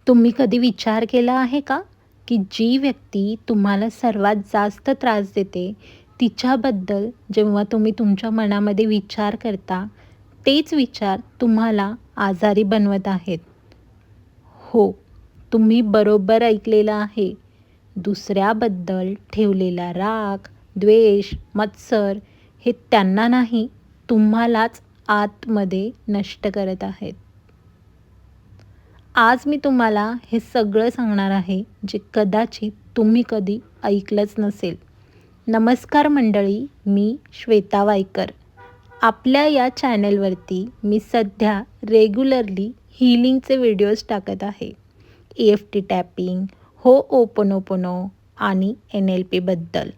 तुम्ही कधी विचार केला आहे का, की जी व्यक्ती तुम्हाला सर्वात जास्त त्रास देते, तिच्याबद्दल जेव्हा तुम्ही तुमच्या मनामध्ये विचार करता, तेच विचार तुम्हाला आजारी बनवत आहेत? हो, तुम्ही बरोबर ऐकलेलं आहे. दुसऱ्याबद्दल ठेवलेला राग, द्वेष, मत्सर हे त्यांना नाही, तुम्हालाच आतमध्ये नष्ट करत आहेत. आज मी तुम्हाला हे सगळं सांगणार आहे, जे कदाचित तुम्ही कधी ऐकलंच नसेल. नमस्कार मंडळी, मी श्वेता वायकर. आपल्या या चॅनलवरती मी सध्या रेग्युलरली हीलिंगचे व्हिडिओज टाकत आहे. EFT टॅपिंग, होओपोनोपोनो आणि NLPबद्दल.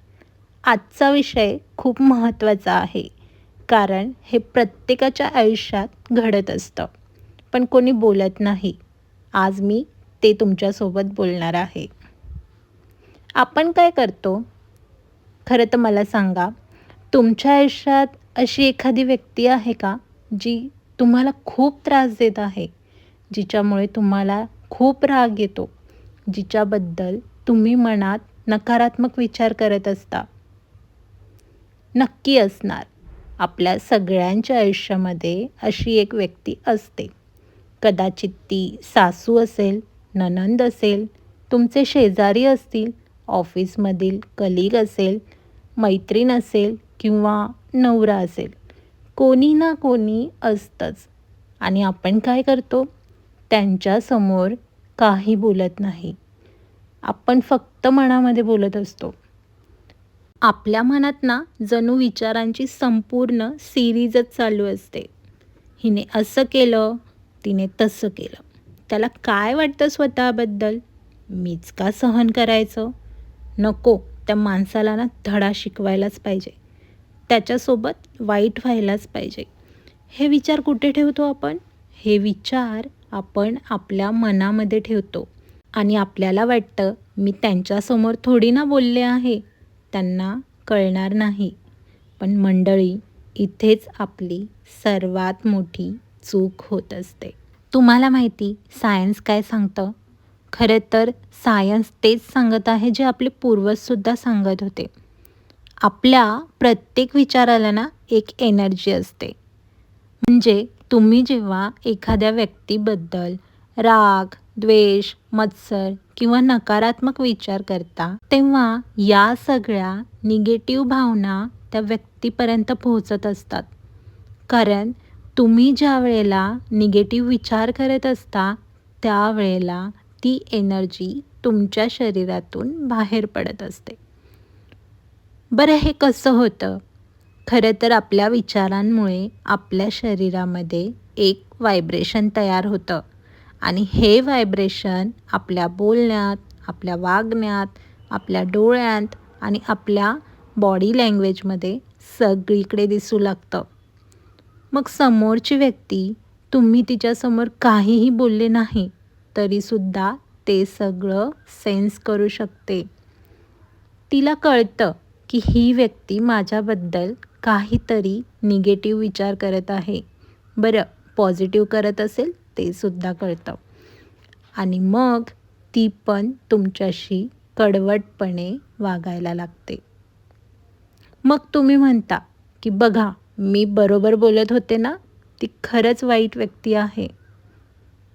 आजचा विषय खूप महत्त्वाचा आहे, कारण हे प्रत्येकाच्या आयुष्यात घडत असतं, पण कोणी बोलत नाही. आज मी ते तुमच्यासोबत बोलणार आहे. आपण काय करतो? खरं तर मला सांगा, तुमच्या आयुष्यात अशी एखादी व्यक्ती आहे का, जी तुम्हाला खूप त्रास देत आहे, जिच्यामुळे तुम्हाला खूप राग येतो, जिच्याबद्दल तुम्ही मनात नकारात्मक विचार करत असता? नक्की असणार. आपल्या सगळ्यांच्या आयुष्यामध्ये अशी एक व्यक्ती असते. कदाचित ती सासू असेल, नणंद असेल, तुमचे शेजारी असतील, ऑफिसमधील कलीग असेल, मैत्रीण असेल किंवा नवरा असेल. कोणी ना कोणी असतंच. आणि आपण काय करतो? त्यांच्यासमोर काही बोलत नाही. आपण फक्त मनामध्ये बोलत असतो. आपल्या मनात ना जणू विचारांची संपूर्ण सिरीजच चालू असते. हिने असं केलं, तिने तसं केलं. त्याला काय वाटतं स्वतःबद्दल? मीच का सहन करायचं? नको, त्या माणसाला ना धडा शिकवायलाच पाहिजे. त्याच्यासोबत वाईट व्हायलाच पाहिजे. हे विचार कुठे ठेवतो आपण? हे विचार आपण आपल्या मनामध्ये ठेवतो. आणि आपल्याला वाटतं, मी त्यांच्यासमोर थोडी ना बोलले आहे, त्यांना कळणार नाही. पण मंडळी, इथेच आपली सर्वात मोठी चूक होत असते. तुम्हाला माहिती सायन्स काय सांगतं? खरं तर सायन्स तेच सांगत आहे, जे आपले पूर्वजसुद्धा सांगत होते. आपल्या प्रत्येक विचाराला ना एक एनर्जी असते. म्हणजे तुम्ही जेव्हा एखाद्या व्यक्तीबद्दल राग, द्वेष, मत्सर किंवा नकारात्मक विचार करता, तेव्हा या सगळ्या निगेटिव्ह भावना त्या व्यक्तीपर्यंत पोहोचत असतात. कारण तुम्ही ज्या वेळेला निगेटिव्ह विचार करत असता, त्यावेळेला ती एनर्जी तुमच्या शरीरातून बाहेर पडत असते. बरं, हे कसं होतं? खरं तर आपल्या विचारांमुळे आपल्या शरीरामध्ये एक व्हायब्रेशन तयार होतं. आणि हे व्हायब्रेशन आपल्या बोलण्यात, आपल्या वागण्यात, आपल्या डोळ्यात आणि आपल्या बॉडी लँग्वेजमध्ये सगळीकडे दिसू लागतं. मग समोरची व्यक्ती, तुम्ही तिच्यासमोर काहीही बोलले नाही, तरीसुद्धा ते सगळं सेन्स करू शकते. तिला कळतं की ही व्यक्ती माझ्याबद्दल काहीतरी निगेटिव्ह विचार करत आहे. बरं, पॉझिटिव्ह करत असेल ते सुद्धा कळतं. आणि मग ती पण तुमच्याशी कडवटपणे वागायला लागते. मग तुम्ही म्हणता की बघा, मी बरोबर बोलत होते ना, ती खरंच वाईट व्यक्ती आहे.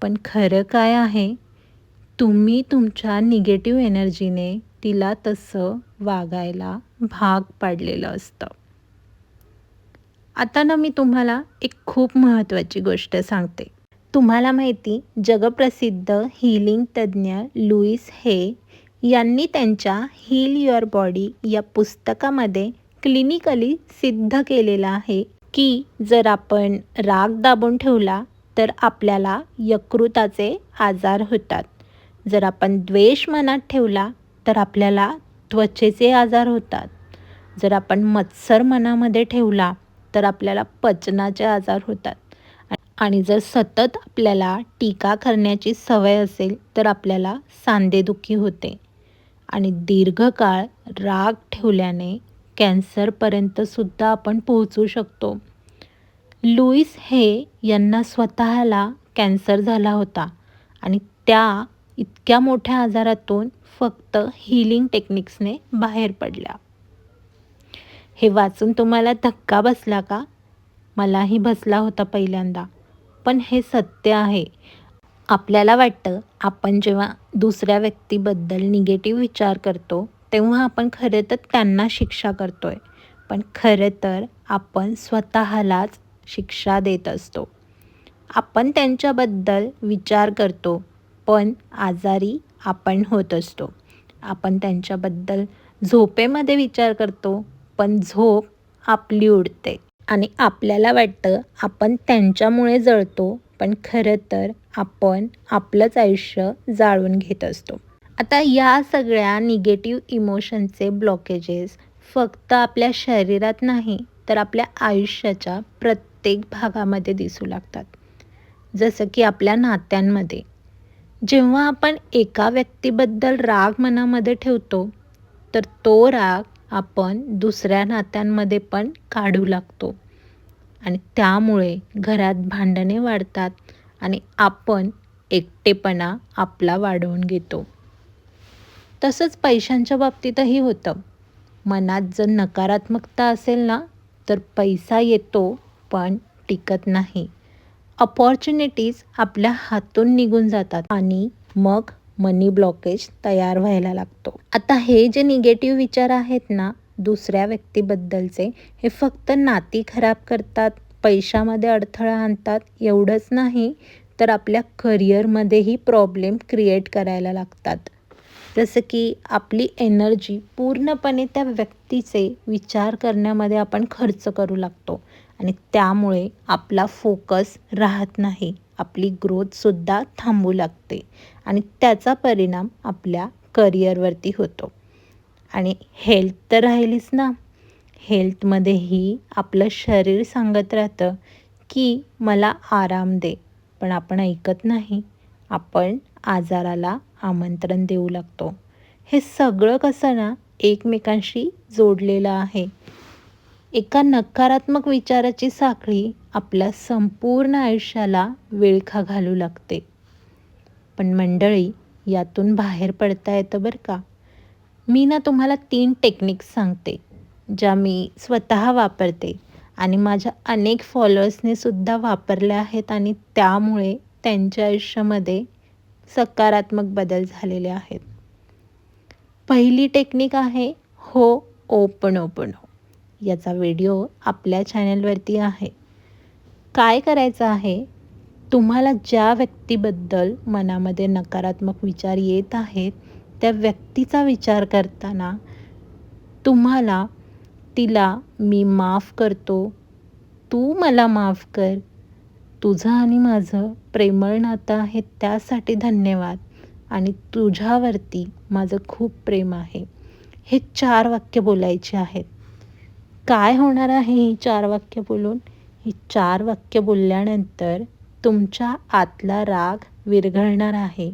पण खरं काय आहे? तुम्ही तुमच्या निगेटिव्ह एनर्जीने तिला तसं वागायला भाग पाडलेलं असतं. आता ना मी तुम्हाला एक खूप महत्त्वाची गोष्ट सांगते. तुम्हाला माहिती, जगप्रसिद्ध हीलिंग तज्ज्ञ लुईस हे यांनी त्यांच्या हील युअर बॉडी या पुस्तकामध्ये क्लिनिकली सिद्ध केलेलं आहे की जर आपण राग दाबून ठेवला तर आपल्याला यकृताचे आजार होतात. जर आपण द्वेष मनात ठेवला तर आपल्याला त्वचेचे आजार होतात. जर आपण मत्सर मनामध्ये ठेवला तर आपल्याला पचनाचे आजार होतात. आणि जर सतत आपल्याला टीका करण्याची सवय असेल तर आपल्याला सांधेदुखी होते. आणि दीर्घकाळ राग ठेवल्याने कॅन्सरपर्यंतसुद्धा आपण पोहोचू शकतो. लुईस हे यांना स्वतःला कॅन्सर झाला होता आणि त्या इतक्या मोठ्या आजारातून फक्त हीलिंग टेक्निक्सने बाहेर पडल्या. हे वाचून तुम्हाला धक्का बसला का? मलाही बसला होता पहिल्यांदा, पण हे सत्य आहे. आपल्याला वाटतं आपण जेव्हा दुसऱ्या व्यक्तीबद्दल निगेटिव्ह विचार करतो तेव्हा आपण खरं तर त्यांना शिक्षा करतोय, पण खरं तर आपण स्वतःलाच शिक्षा देत असतो. आपण त्यांच्याबद्दल विचार करतो, पण आजारी आपण होत असतो. आपण त्यांच्याबद्दल झोपेमध्ये विचार करतो, पण झोप आपली उडते आणि आपल्याला वाटतं आपण त्यांच्यामुळे जळतो, पण खरं तर आपण आपलंच आयुष्य जाळून घेत असतो. आता या सगळ्या निगेटिव्ह इमोशनचे ब्लॉकेजेस फक्त आपल्या शरीरात नाही, तर आपल्या आयुष्याच्या प्रत्येक भागामध्ये दिसू लागतात. जसं की आपल्या नात्यांमध्ये. जेव्हा आपण एका व्यक्तीबद्दल राग मनामध्ये ठेवतो, तर तो राग आपण दुसऱ्या नात्यांमध्ये पण काढू लागतो आणि त्यामुळे घरात भांडणे वाढतात आणि आपण एकटेपणा आपला वाढवून घेतो. तसंच पैशांच्या बाबतीतही होतं. मनात जर नकारात्मकता असेल ना, तर पैसा येतो पण टिकत नाही. अपॉर्च्युनिटीज आपल्या हातून निघून जातात आणि मग मनी ब्लॉकेज तयार व्हायला लागतो. आता हे जे निगेटिव्ह विचार आहेत ना दुसऱ्या व्यक्तीबद्दलचे, हे फक्त नाती खराब करतात, पैशामध्ये अडथळा आणतात एवढंच नाही, तर आपल्या करिअरमध्येही प्रॉब्लेम क्रिएट करायला लागतात. जसं की आपली एनर्जी पूर्णपणे त्या व्यक्तीचे विचार करण्यामध्ये आपण खर्च करू लागतो आणि त्यामुळे आपला फोकस राहत नाही. आपली ग्रोथसुद्धा थांबू लागते आणि त्याचा परिणाम आपल्या करिअरवरती होतो. आणि हेल्थ तर राहिलीच ना. हेल्थमध्येही आपलं शरीर सांगत राहतं की मला आराम दे, पण आपण ऐकत नाही. आपण आजाराला आमंत्रण देऊ लागतो. हे सगळं कसं ना एकमेकांशी जोडलेलं आहे. एका नकारात्मक विचाराची साखळी आपल्या संपूर्ण आयुष्याला विळखा घालू लागते. पण मंडळी, यातून बाहेर पडता येतं बरं का. मी ना तुम्हाला 3 टेक्निक्स सांगते, ज्या मी स्वतः वापरते आणि माझ्या अनेक फॉलोअर्सने सुद्धा वापरल्या आहेत आणि त्यामुळे त्यांच्या आयुष्यामध्ये सकारात्मक बदल झालेले आहेत. पहिली टेक्निक आहे हो'ओपनोपनो. याचा व्हिडिओ आपल्या चॅनलवरती आहे. काय करायचं आहे, तुम्हाला ज्या व्यक्तीबद्दल मनामध्ये नकारात्मक विचार येत आहेत, त्या व्यक्तीचा विचार करताना तुम्हाला तिला मी माफ करतो, तू मला माफ कर, तुझं आणि माझं प्रेमळ नातं आहे त्यासाठी धन्यवाद आणि तुझ्यावरती माझं खूप प्रेम आहे. हे 4 वाक्य बोलायचे आहेत. काय होणार आहे ही 4 वाक्य बोलून? ही 4 वाक्य बोलल्यानंतर तुमच्या आतला राग विरघळणार आहे.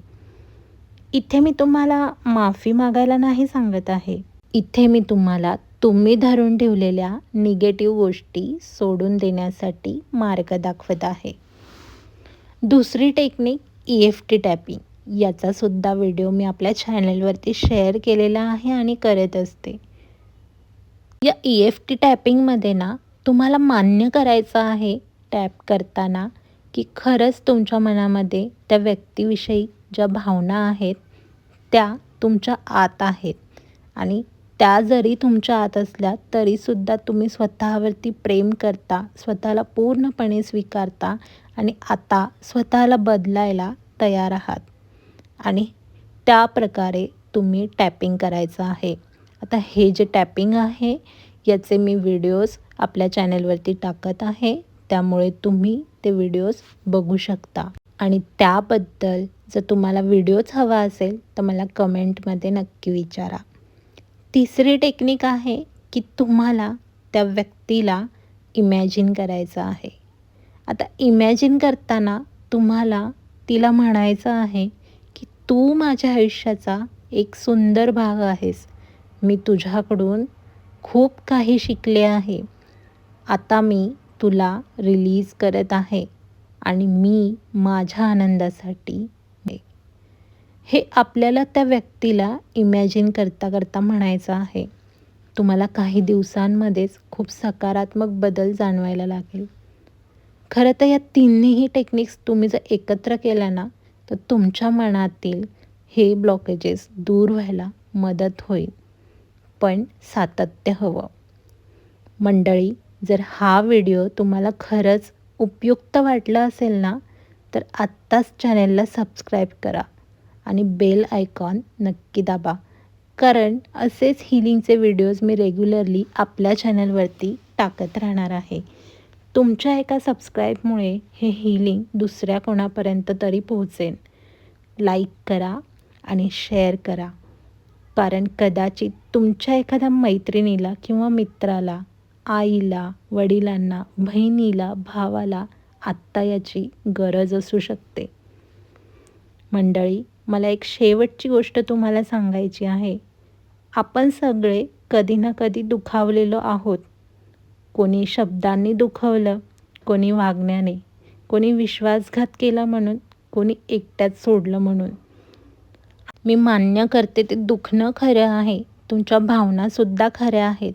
इथे मी तुम्हाला माफी मागायला नाही सांगत आहे. इथे मी तुम्हाला तुम्ही धरून ठेवलेल्या निगेटिव्ह गोष्टी सोडून देण्यासाठी मार्ग दाखवत आहे. दुसरी टेक्निक EFT टॅपिंग. याचासुद्धा व्हिडिओ मी आपल्या चॅनलवरती शेअर केलेला आहे आणि करत असते. या EFT टॅपिंगमध्ये ना तुम्हाला मान्य करायचं आहे टॅप करताना की खरंच तुमच्या मनामध्ये त्या व्यक्तीविषयी ज्या भावना आहेत त्या तुमच्या आत आहेत आणि त्या जरी तुमच्या आत असल्या तरीसुद्धा तुम्ही स्वतःवरती प्रेम करता, स्वतःला पूर्णपणे स्वीकारता आणि आता स्वतःला बदलायला तयार आहात आणि त्या प्रकारे तुम्ही टॅपिंग करायचं आहे. आता हे जे टॅपिंग आहे याचे मी व्हिडिओज आपल्या चॅनलवरती टाकत आहे, त्यामुळे तुम्ही ते व्हिडिओज बघू शकता आणि त्याबद्दल जर तुम्हाला व्हिडिओच हवा असेल तर मला कमेंटमध्ये नक्की विचारा. तिसरी टेक्निक आहे की तुम्हाला त्या व्यक्तीला इमॅजिन करायचं आहे. आता इमॅजिन करताना तुम्हाला तिला म्हणायचं आहे की तू माझ्या आयुष्याचा एक सुंदर भाग आहेस. मी तुझ्याकडून खूप काही शिकले आहे. आता मी तुला रिलीज करत आहे आणि मी माझ्या आनंदासाठी हे आपल्याला त्या व्यक्तीला इमॅजिन करता करता म्हणायचं आहे. तुम्हाला काही दिवसांमध्येच खूप सकारात्मक बदल जाणवायला लागेल. खरं तर या तिन्हीही टेक्निक्स तुम्ही जर एकत्र केल्या ना, तर तुमच्या मनातील हे ब्लॉकेजेस दूर व्हायला मदत होईल. पण सातत्य हवं. मंडळी, जर हा व्हिडिओ तुम्हाला खरंच उपयुक्त वाटला असेल ना, तर आत्ताच चॅनेलला सबस्क्राईब करा आणि बेल आयकॉन नक्की दाबा. कारण असेच हीलिंगचे व्हिडिओज मी रेग्युलरली आपल्या चॅनलवरती टाकत राहणार आहे. तुमच्या एका सबस्क्राईबमुळे हे हीलिंग दुसऱ्या कोणापर्यंत तरी पोहोचेल. लाईक करा आणि शेअर करा. कारण कदाचित तुमच्या एखाद्या मैत्रिणीला किंवा मित्राला, आईला, वडिलांना, बहिणीला, भावाला आत्ता याची गरज असू शकते. मंडळी, मला एक शेवटची गोष्ट तुम्हाला सांगायची आहे. आपण सगळे कधी ना कधी दुखावलेलो आहोत. कोणी शब्दांनी दुखवलं, कोणी वागण्याने, कोणी विश्वासघात केला म्हणून, कोणी एकट्यात सोडलं म्हणून. मी मान्य करते ते दुखणं खरं आहे. तुमच्या भावनासुद्धा खऱ्या आहेत.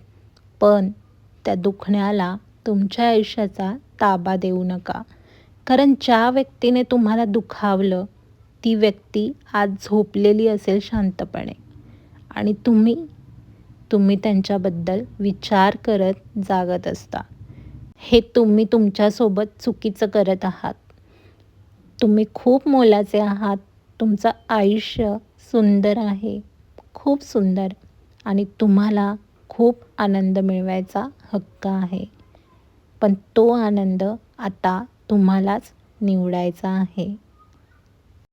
पण त्या दुखण्याला तुमच्या आयुष्याचा ताबा देऊ नका. कारण ज्या व्यक्तीने तुम्हाला दुखावलं, ती व्यक्ती आज झोपलेली असेल शांतपणे आणि तुम्ही त्यांच्याबद्दल विचार करत जागत असता. हे तुम्ही तुमच्यासोबत चुकीचं करत आहात. तुम्ही खूप मोलाचे आहात. तुमचं आयुष्य सुंदर आहे, खूप सुंदर, आणि तुम्हाला खूप आनंद मिळवायचा हक्क आहे. पण तो आनंद आता तुम्हालाच निवडायचा आहे.